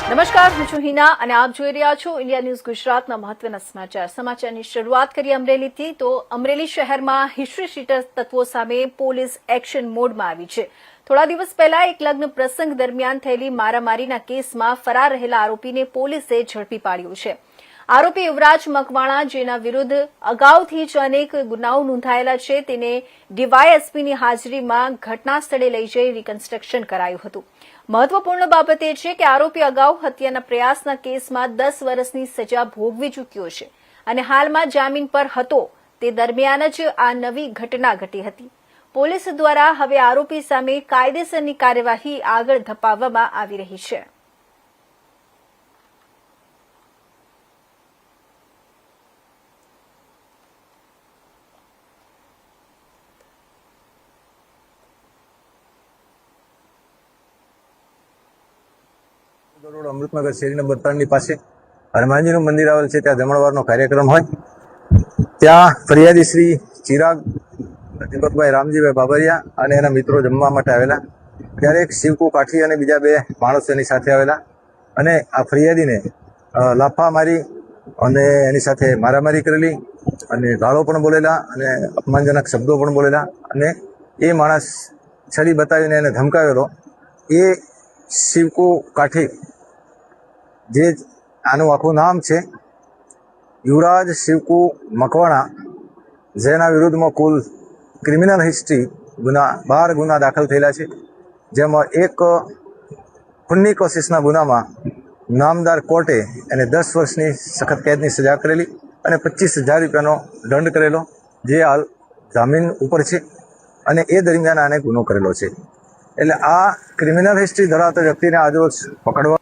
નમસ્કાર, હું છું હિના અને આપ જોઈ રહ્યા છો ઇન્ડિયા ન્યૂઝ ગુજરાતના મહત્વના સમાચાર. સમાચારની શરૂઆત કરીએ અમરેલીથી. તો અમરેલી શહેરમાં હિસ્ટ્રી શીટર તત્વો સામે પોલીસ એક્શન મોડમાં આવી છે. થોડા દિવસ પહેલા એક લગ્ન પ્રસંગ દરમિયાન થયેલી મારામારીના કેસમાં ફરાર રહેલા આરોપીને પોલીસે ઝડપી પાડ્યો છે. આરોપી યુવરાજ મકવાણા, જેના વિરુદ્ધ અગાઉથી જ અનેક ગુનાઓ નોંધાયેલા છે, તેને ડીવાયએસપીની હાજરીમાં ઘટના સ્થળે લઈ જઈ રિકન્સ્ટ્રક્શન કરાયું હતું. મહત્વપૂર્ણ બાબત એ છે કે આરોપી અગાઉ હત્યાના પ્રયાસના કેસમાં 10 વર્ષની સજા ભોગવી ચૂક્યો છે અને હાલમાં જામીન પર હતો. તે દરમિયાન જ આ નવી ઘટના ઘટી હતી. પોલીસ દ્વારા હવે આરોપી સામે કાયદેસરની કાર્યવાહી આગળ ધપાવવામાં આવી રહી છે. અમૃતનગર શેરી નંબર 3 ની પાસે હનુમાનજીનું મંદિર આવેલ છે. ત્યાં જમણવારનો કાર્યક્રમ હોય ત્યાં ફરિયાદી શ્રી ચિરાગ દીપકભાઈ રામજીભાઈ બાબરિયા અને એના મિત્રો જમવા માટે આવેલા. ત્યારે એક શિવકુ કાઠી અને બીજા 2 માણસો એની સાથે આવેલા અને આ ફરિયાદીને લાફા મારી અને એની સાથે મારામારી કરેલી અને ગાળો પણ બોલેલા અને અપમાનજનક શબ્દો પણ બોલેલા અને એ માણસ છરી બતાવીને એને ધમકાવેલો. એ શિવકુ કાઠી, જે આનું આખું નામ છે યુવરાજ શિવકુ મકવાણા, જેના વિરુદ્ધમાં કુલ ક્રિમિનલ હિસ્ટ્રી 12 ગુના દાખલ થયેલા છે. જેમાં એક ખૂનની કોશિશના ગુનામાં નામદાર કોર્ટે એને 10 વર્ષની સખત કેદની સજા કરેલી અને 25,000 રૂપિયાનો દંડ કરેલો, જે હાલ જામીન ઉપર છે અને એ દરમિયાન આને ગુનો કરેલો છે. એટલે આ ક્રિમિનલ હિસ્ટ્રી ધરાવતા વ્યક્તિને આજરોજ પકડવા